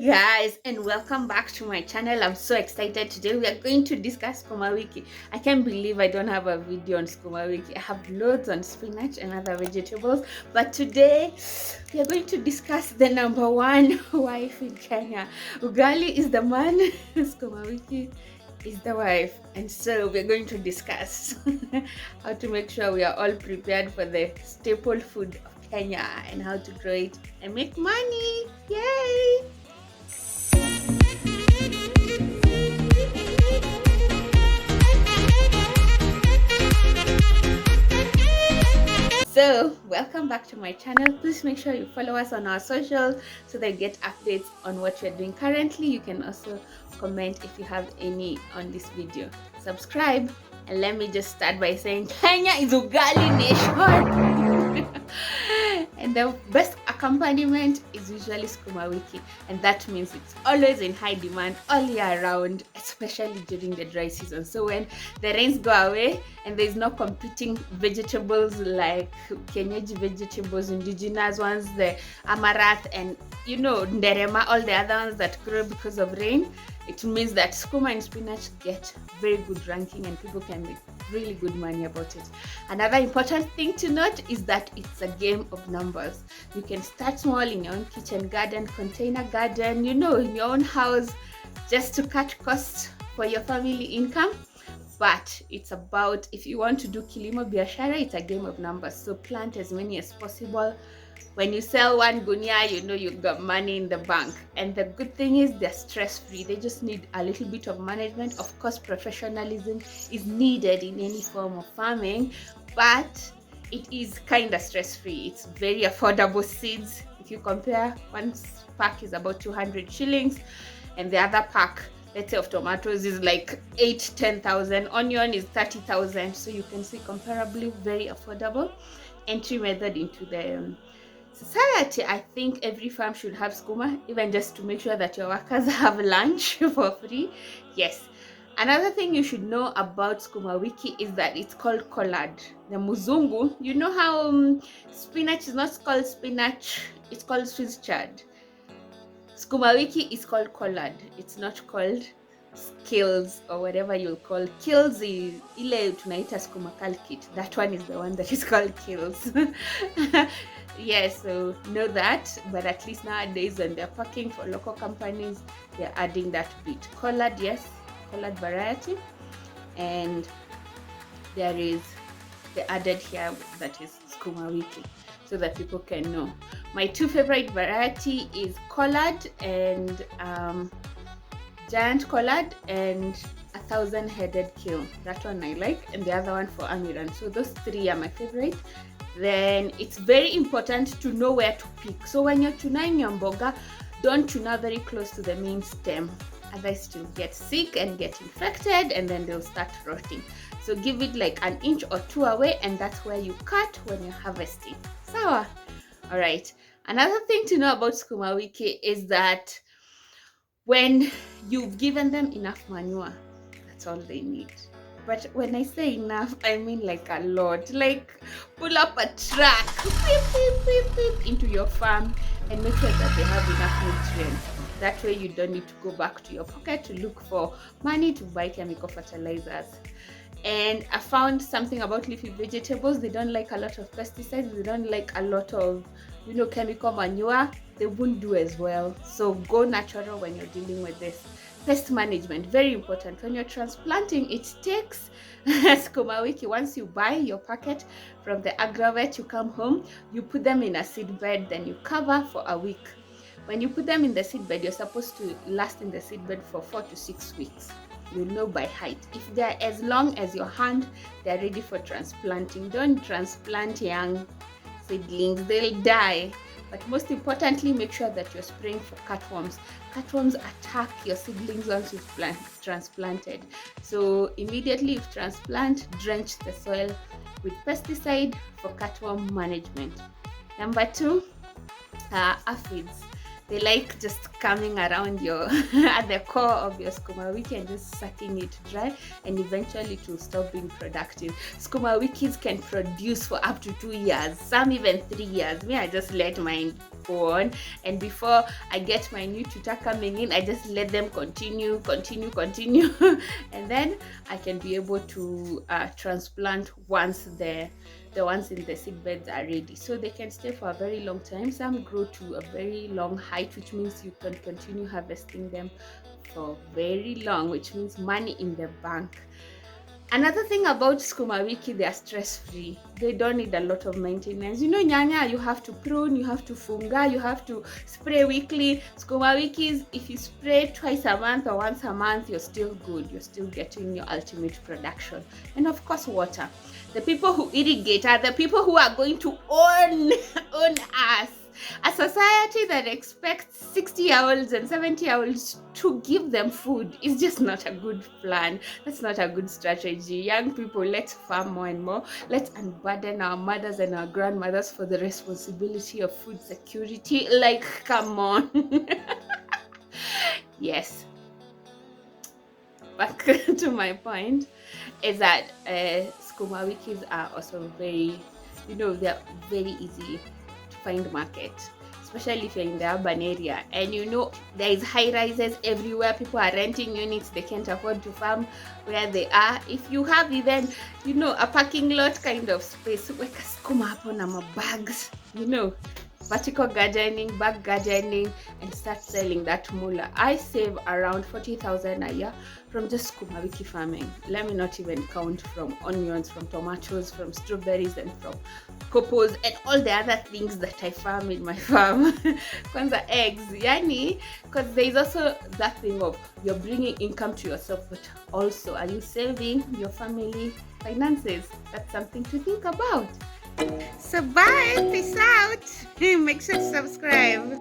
guys, and welcome back to my channel. I'm so excited. Today we are going to discuss Sukuma wiki. I can't believe I don't have a video on Sukuma wiki. I have loads on spinach and other vegetables, but today we are going to discuss the number one wife in Kenya. Ugali is the man, Sukuma wiki is the wife, and so we're going to discuss how to make sure we are all prepared for the staple food of Kenya and how to grow it and make money. Yay! So welcome back to my channel. Please make sure you follow us on our socials so that you get updates on what we're doing currently. You can also comment if you have any on this video. Subscribe, and let me just start by saying Kenya is Ugali nation. And the best accompaniment is usually Sukuma wiki, and that means it's always in high demand all year round, especially during the dry season. So when the rains go away and there's no competing vegetables like Kenyaji vegetables, indigenous ones, the amaranth and nderema, all the other ones that grow because of rain, it means that Sukuma and spinach get very good ranking and people can make really good money about it. Another important thing to note is that it's a game of numbers. You can start small in your own kitchen garden, container garden, in your own house, just to cut costs for your family income. But it's about, if you want to do kilimo biashara, it's a game of numbers. So plant as many as possible. When you sell one gunia, you've got money in the bank. And the good thing is they're stress-free. They just need a little bit of management. Of course, professionalism is needed in any form of farming, but it is kind of stress-free. It's very affordable seeds. If you compare, one pack is about 200 shillings and the other pack, let's say, of tomatoes is like 10,000. Onion is 30,000. So you can see comparably very affordable entry method into the society. I think every farm should have Sukuma, even just to make sure that your workers have lunch for free. Yes. Another thing you should know about Sukuma wiki is that it's called collard. The muzungu, you know how spinach is not called spinach, it's called Swiss chard. Sukuma wiki is called collard. It's not called skills or whatever you'll call kills. Ile tunaita Sukuma kit. That one is the one that is called kills. Yes, so know that, but at least nowadays when they're packing for local companies, they're adding that bit. Collard, yes, collard variety, and there is the added here that is Sukuma wiki, so that people can know. My two favorite variety is collard and giant collard and 1,000-headed kale. That one I like, and the other one for Amiran. So those three are my favorite. Then it's very important to know where to pick. So when you're tuning your mboga, don't tuna very close to the main stem. Otherwise you'll get sick and get infected, and then they'll start rotting. So give it like an inch or two away, and that's where you cut when you're harvesting. Sawa? All right. Another thing to know about Sukuma wiki is that when you've given them enough manure, that's all they need. But when I say enough, I mean like a lot. Like pull up a truck into your farm and make sure that they have enough nutrients. That way you don't need to go back to your pocket to look for money to buy chemical fertilizers. And I found something about leafy vegetables. They don't like a lot of pesticides. They don't like a lot of chemical manure. They won't do as well. So go natural when you're dealing with this. Pest management, very important. When you're transplanting, it takes Sukuma wiki. Once you buy your packet from the Agrovet, you come home, you put them in a seed bed, then you cover for a week. When you put them in the seed bed, you're supposed to last in the seed bed for 4 to 6 weeks. You'll know by height. If they're as long as your hand, they're ready for transplanting. Don't transplant young seedlings, they'll die. But most importantly, make sure that you're spraying for cutworms. Cutworms attack your seedlings once you've transplanted. So immediately you transplant, drench the soil with pesticide for cutworm management. Number 2, aphids. They like just coming around your at the core of your skuma wiki and just sucking it dry, and eventually it will stop being productive. Skuma wikis can produce for up to 2 years, some even 3 years. Me, I just let mine go on, and before I get my new tutor coming in, I just let them continue and then I can be able to transplant once the ones in the seed beds are ready, so they can stay for a very long time. Some grow to a very long height, which means you can continue harvesting them for very long, which means money in the bank. Another thing about skuma wiki, they are stress-free. They don't need a lot of maintenance. You know, nyanya, you have to prune, you have to funga, you have to spray weekly. Skuma wikis, if you spray twice a month or once a month, you're still good. You're still getting your ultimate production. And of course, water. The people who irrigate are the people who are going to own us. A society that expects 60-year-olds and 70-year-olds to give them food is just not a good plan. That's not a good strategy. Young people, let's farm more and more. Let's unburden our mothers and our grandmothers for the responsibility of food security. Like, come on. Yes. Back to my point is that skuma wikis are also very, they're very easy to find market, especially if you're in the urban area, and there is high rises everywhere. People are renting units, they can't afford to farm where they are. If you have even a parking lot kind of space, weka skuma hapo na mabags, vertical gardening, bag gardening, and start selling that mula. I save around 40,000 a year from just skuma wiki farming. Let me not even count from onions, from tomatoes, from strawberries, and from cocoas, and all the other things that I farm in my farm. Kwanza eggs, yani, because there is also that thing of you're bringing income to yourself, but also are you saving your family finances? That's something to think about. So bye, peace out. Make sure to subscribe.